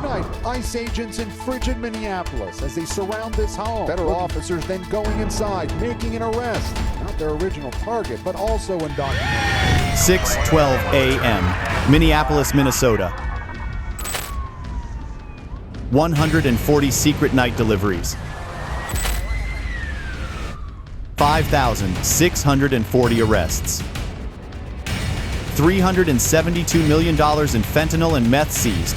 Tonight, ICE agents in frigid Minneapolis as they surround this home. Federal officers then going inside, making an arrest. Not their original target, but also undocumented. 6:12 a.m., Minneapolis, Minnesota. 140 secret night deliveries. 5,640 arrests. $372 million in fentanyl and meth seized.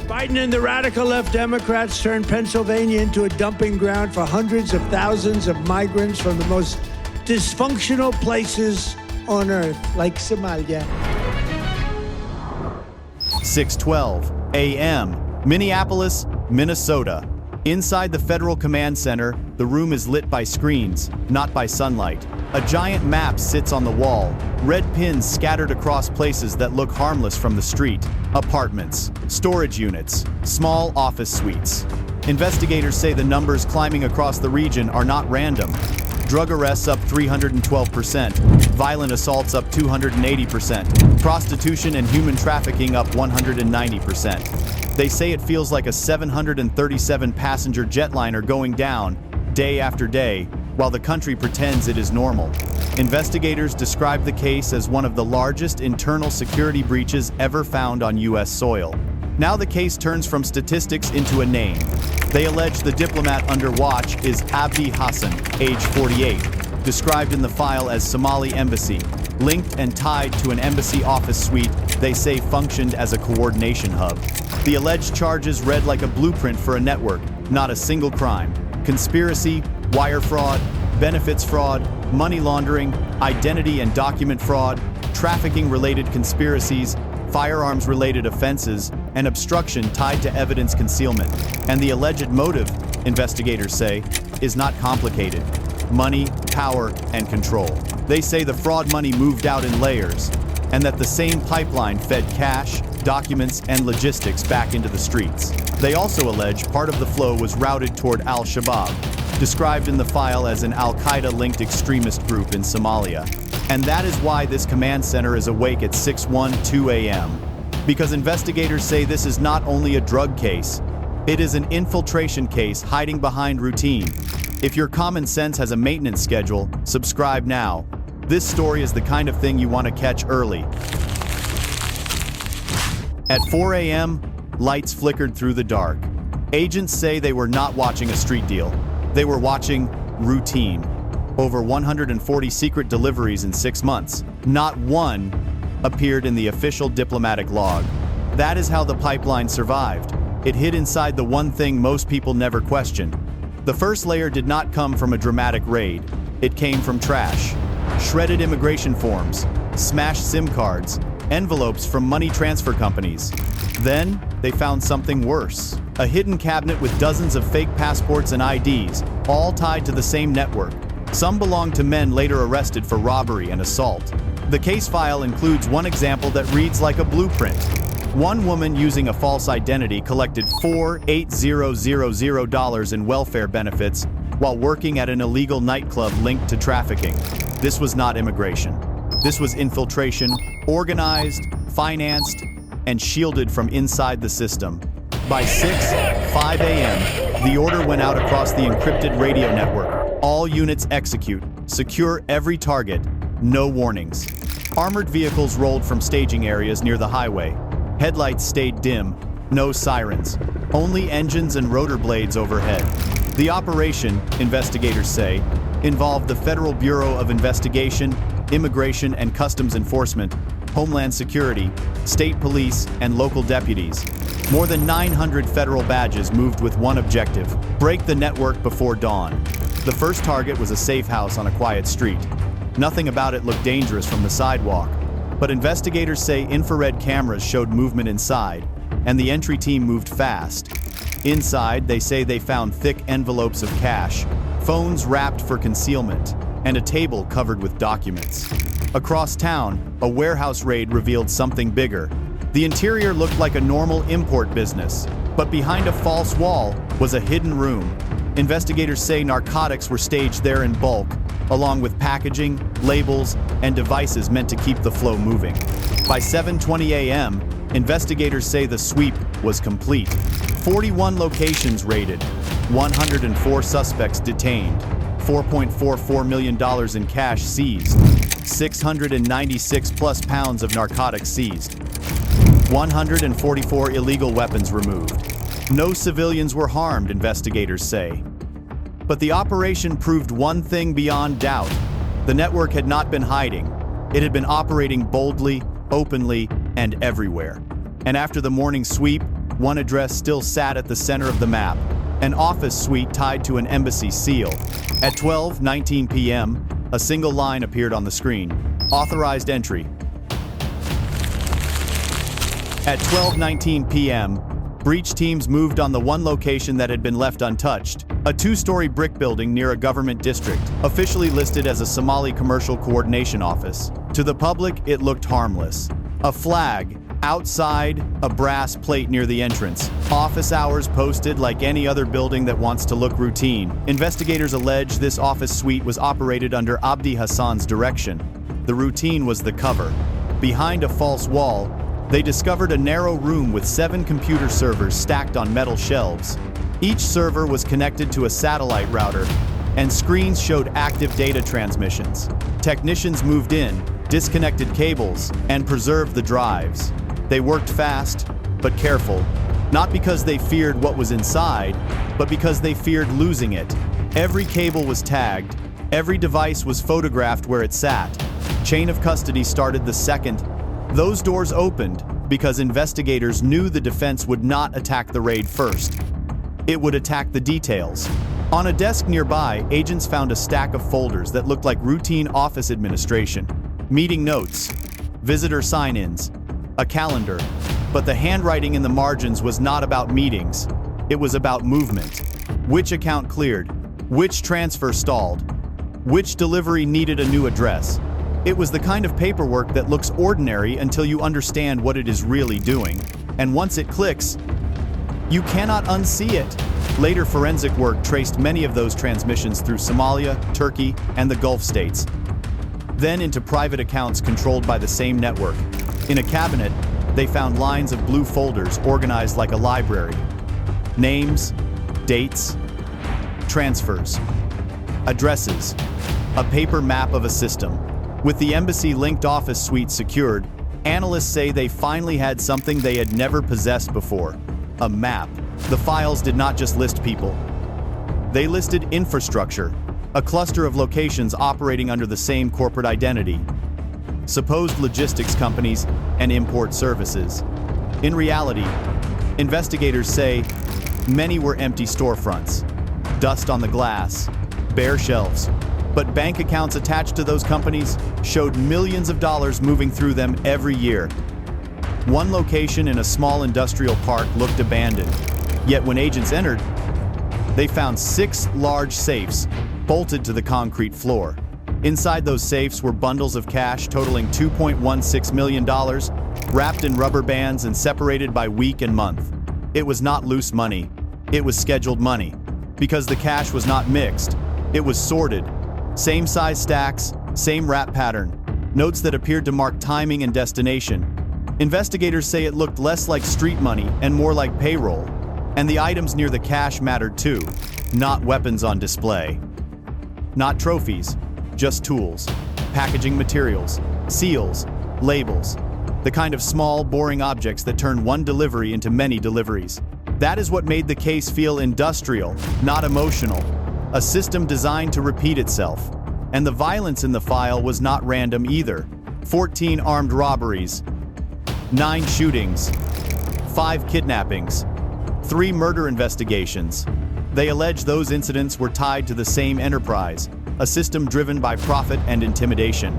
Biden and the radical left Democrats turned Pennsylvania into a dumping ground for hundreds of thousands of migrants from the most dysfunctional places on earth, like Somalia. 6:12 a.m., Minneapolis, Minnesota. Inside the Federal Command Center, the room is lit by screens, not by sunlight. A giant map sits on the wall, red pins scattered across places that look harmless from the street. Apartments, storage units, small office suites. Investigators say the numbers climbing across the region are not random. Drug arrests up 312%, violent assaults up 280%, prostitution and human trafficking up 190%. They say it feels like a 737-passenger jetliner going down, day after day, while the country pretends it is normal. Investigators describe the case as one of the largest internal security breaches ever found on U.S. soil. Now the case turns from statistics into a name. They allege the diplomat under watch is Abdi Hassan, age 48, described in the file as Somali Embassy. Linked and tied to an embassy office suite, they say functioned as a coordination hub. The alleged charges read like a blueprint for a network, not a single crime. Conspiracy, wire fraud, benefits fraud, money laundering, identity and document fraud, trafficking-related conspiracies, firearms-related offenses, and obstruction tied to evidence concealment. And the alleged motive, investigators say, is not complicated. Money, power, and control. They say the fraud money moved out in layers, and that the same pipeline fed cash, documents, and logistics back into the streets. They also allege part of the flow was routed toward Al-Shabaab, described in the file as an Al-Qaeda-linked extremist group in Somalia. And that is why this command center is awake at 6:12 a.m. Because investigators say this is not only a drug case, it is an infiltration case hiding behind routine. If your common sense has a maintenance schedule, subscribe now. This story is the kind of thing you want to catch early. At 4 a.m., lights flickered through the dark. Agents say they were not watching a street deal. They were watching routine. Over 140 secret deliveries in 6 months. Not one appeared in the official diplomatic log. That is how the pipeline survived. It hid inside the one thing most people never question. The first layer did not come from a dramatic raid. It came from trash. Shredded immigration forms, smashed SIM cards, envelopes from money transfer companies. Then, they found something worse. A hidden cabinet with dozens of fake passports and IDs, all tied to the same network. Some belonged to men later arrested for robbery and assault. The case file includes one example that reads like a blueprint. One woman using a false identity collected $4,800 in welfare benefits while working at an illegal nightclub linked to trafficking. This was not immigration. This was infiltration, organized, financed, and shielded from inside the system. By 6:05 a.m., the order went out across the encrypted radio network. All units execute, secure every target, no warnings. Armored vehicles rolled from staging areas near the highway. Headlights stayed dim, no sirens, only engines and rotor blades overhead. The operation, investigators say, involved the Federal Bureau of Investigation, Immigration and Customs Enforcement, Homeland Security, state police, and local deputies. More than 900 federal badges moved with one objective: break the network before dawn. The first target was a safe house on a quiet street. Nothing about it looked dangerous from the sidewalk, but investigators say infrared cameras showed movement inside, and the entry team moved fast. Inside, they say they found thick envelopes of cash, phones wrapped for concealment, and a table covered with documents. Across town, a warehouse raid revealed something bigger. The interior looked like a normal import business, but behind a false wall was a hidden room. Investigators say narcotics were staged there in bulk, along with packaging, labels, and devices meant to keep the flow moving. By 7:20 a.m., investigators say the sweep was complete. 41 locations raided, 104 suspects detained, $4.44 million in cash seized, 696 plus pounds of narcotics seized, 144 illegal weapons removed. No civilians were harmed, investigators say. But the operation proved one thing beyond doubt. The network had not been hiding. It had been operating boldly, openly, and everywhere. And after the morning sweep, one address still sat at the center of the map, an office suite tied to an embassy seal. At 12:19 p.m., a single line appeared on the screen. Authorized entry. At 12:19 p.m., breach teams moved on the one location that had been left untouched, a two-story brick building near a government district, officially listed as a Somali Commercial Coordination Office. To the public, it looked harmless. A flag outside, a brass plate near the entrance. Office hours posted like any other building that wants to look routine. Investigators allege this office suite was operated under Abdi Hassan's direction. The routine was the cover. Behind a false wall, they discovered a narrow room with 7 computer servers stacked on metal shelves. Each server was connected to a satellite router, and screens showed active data transmissions. Technicians moved in, disconnected cables, and preserved the drives. They worked fast, but careful, not because they feared what was inside, but because they feared losing it. Every cable was tagged, every device was photographed where it sat. Chain of custody started the second those doors opened, because investigators knew the defense would not attack the raid first. It would attack the details. On a desk nearby, agents found a stack of folders that looked like routine office administration. Meeting notes, visitor sign-ins, a calendar. But the handwriting in the margins was not about meetings. It was about movement. Which account cleared? Which transfer stalled? Which delivery needed a new address? It was the kind of paperwork that looks ordinary until you understand what it is really doing. And once it clicks, you cannot unsee it. Later forensic work traced many of those transmissions through Somalia, Turkey, and the Gulf states. Then into private accounts controlled by the same network. In a cabinet, they found lines of blue folders organized like a library. Names, dates, transfers, addresses, a paper map of a system. With the embassy-linked office suite secured, analysts say they finally had something they had never possessed before: a map. The files did not just list people. They listed infrastructure, a cluster of locations operating under the same corporate identity, supposed logistics companies, and import services. In reality, investigators say many were empty storefronts, dust on the glass, bare shelves. But bank accounts attached to those companies showed millions of dollars moving through them every year. One location in a small industrial park looked abandoned. Yet when agents entered, they found 6 large safes bolted to the concrete floor. Inside those safes were bundles of cash totaling $2.16 million, wrapped in rubber bands and separated by week and month. It was not loose money. It was scheduled money. Because the cash was not mixed, it was sorted. Same size stacks, same wrap pattern, notes that appeared to mark timing and destination. Investigators say it looked less like street money and more like payroll. And the items near the cash mattered too, not weapons on display. Not trophies, just tools, packaging materials, seals, labels, the kind of small, boring objects that turn one delivery into many deliveries. That is what made the case feel industrial, not emotional. A system designed to repeat itself. And the violence in the file was not random either. 14 armed robberies, 9 shootings, 5 kidnappings, 3 murder investigations. They allege those incidents were tied to the same enterprise, a system driven by profit and intimidation.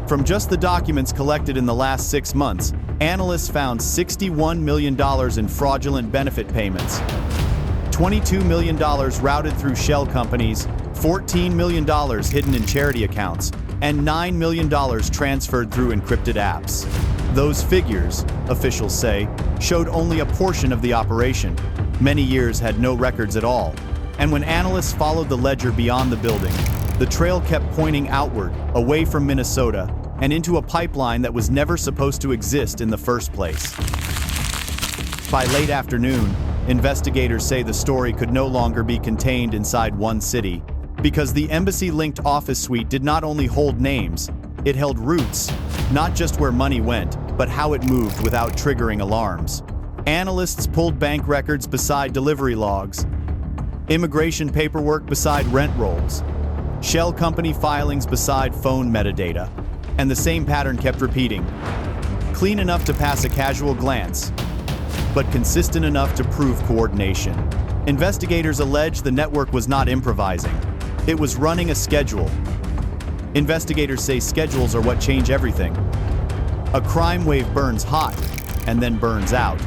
From just the documents collected in the last 6 months, analysts found $61 million in fraudulent benefit payments, $22 million routed through shell companies, $14 million hidden in charity accounts, and $9 million transferred through encrypted apps. Those figures, officials say, showed only a portion of the operation. Many years had no records at all. And when analysts followed the ledger beyond the building, the trail kept pointing outward, away from Minnesota, and into a pipeline that was never supposed to exist in the first place. By late afternoon, investigators say the story could no longer be contained inside one city, because the embassy-linked office suite did not only hold names, it held roots, not just where money went, but how it moved without triggering alarms. Analysts pulled bank records beside delivery logs, immigration paperwork beside rent rolls, shell company filings beside phone metadata, and the same pattern kept repeating. Clean enough to pass a casual glance, but consistent enough to prove coordination. Investigators allege the network was not improvising. It was running a schedule. Investigators say schedules are what change everything. A crime wave burns hot and then burns out.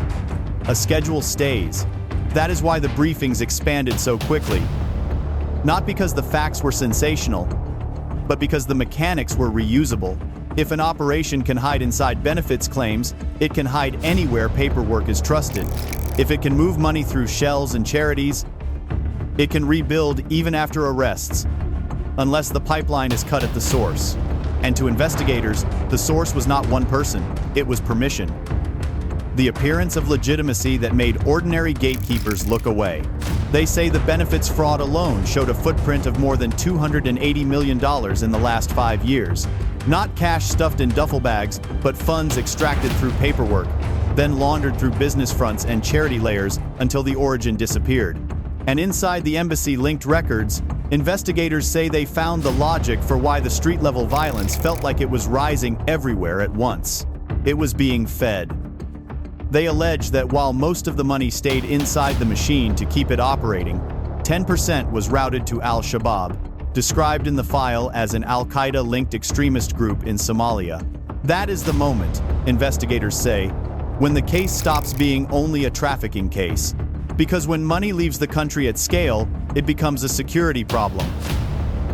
A schedule stays. That is why the briefings expanded so quickly. Not because the facts were sensational, but because the mechanics were reusable. If an operation can hide inside benefits claims, it can hide anywhere paperwork is trusted. If it can move money through shells and charities, it can rebuild even after arrests, unless the pipeline is cut at the source. And to investigators, the source was not one person, it was permission. The appearance of legitimacy that made ordinary gatekeepers look away. They say the benefits fraud alone showed a footprint of more than $280 million in the last 5 years. Not cash stuffed in duffel bags, but funds extracted through paperwork, then laundered through business fronts and charity layers until the origin disappeared. And inside the embassy-linked records, investigators say they found the logic for why the street-level violence felt like it was rising everywhere at once. It was being fed. They allege that while most of the money stayed inside the machine to keep it operating, 10% was routed to Al-Shabaab, described in the file as an Al-Qaeda-linked extremist group in Somalia. That is the moment, investigators say, when the case stops being only a trafficking case. Because when money leaves the country at scale, it becomes a security problem.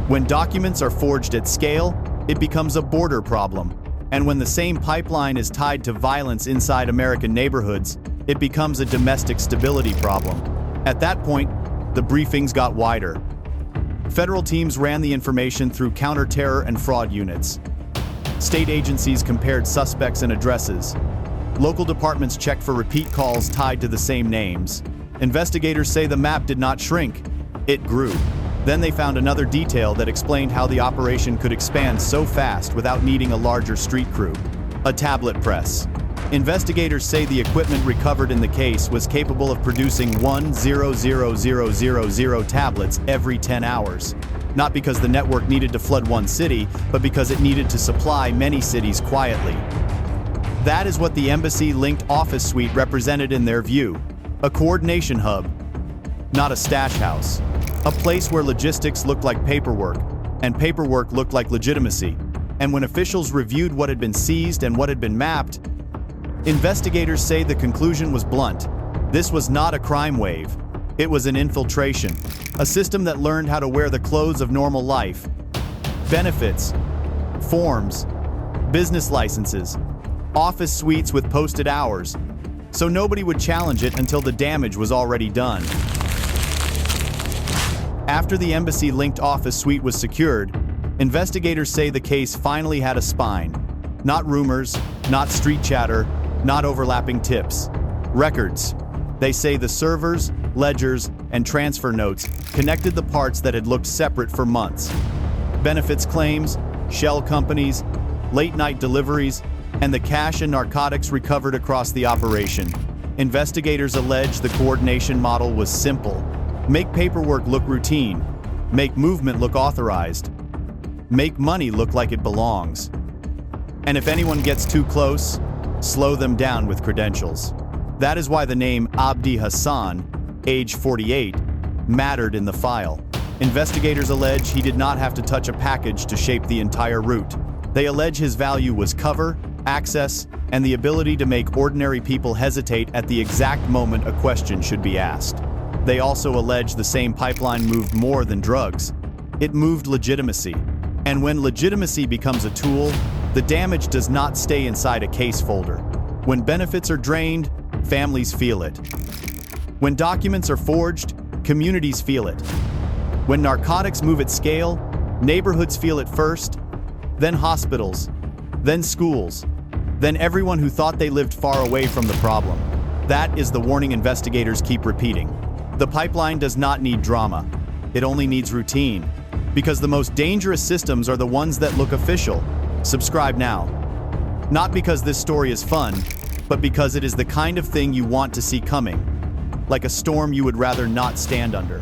When documents are forged at scale, it becomes a border problem. And when the same pipeline is tied to violence inside American neighborhoods, it becomes a domestic stability problem. At that point, the briefings got wider. Federal teams ran the information through counter-terror and fraud units. State agencies compared suspects and addresses. Local departments checked for repeat calls tied to the same names. Investigators say the map did not shrink, it grew. Then they found another detail that explained how the operation could expand so fast without needing a larger street crew. A tablet press. Investigators say the equipment recovered in the case was capable of producing 1,000,000 tablets every 10 hours. Not because the network needed to flood one city, but because it needed to supply many cities quietly. That is what the embassy-linked office suite represented in their view. A coordination hub, not a stash house. A place where logistics looked like paperwork, and paperwork looked like legitimacy. And when officials reviewed what had been seized and what had been mapped, investigators say the conclusion was blunt. This was not a crime wave. It was an infiltration. A system that learned how to wear the clothes of normal life. Benefits, forms, business licenses, office suites with posted hours, so nobody would challenge it until the damage was already done. After the embassy-linked office suite was secured, investigators say the case finally had a spine. Not rumors, not street chatter, not overlapping tips. Records. They say the servers, ledgers, and transfer notes connected the parts that had looked separate for months. Benefits claims, shell companies, late-night deliveries, and the cash and narcotics recovered across the operation. Investigators allege the coordination model was simple. Make paperwork look routine. Make movement look authorized. Make money look like it belongs. And if anyone gets too close, slow them down with credentials. That is why the name Abdi Hassan, age 48, mattered in the file. Investigators allege he did not have to touch a package to shape the entire route. They allege his value was cover, access, and the ability to make ordinary people hesitate at the exact moment a question should be asked. They also allege the same pipeline moved more than drugs. It moved legitimacy. And when legitimacy becomes a tool, the damage does not stay inside a case folder. When benefits are drained, families feel it. When documents are forged, communities feel it. When narcotics move at scale, neighborhoods feel it first, then hospitals, then schools, then everyone who thought they lived far away from the problem. That is the warning investigators keep repeating. The pipeline does not need drama. It only needs routine. Because the most dangerous systems are the ones that look official. Subscribe now. Not because this story is fun, but because it is the kind of thing you want to see coming. Like a storm you would rather not stand under.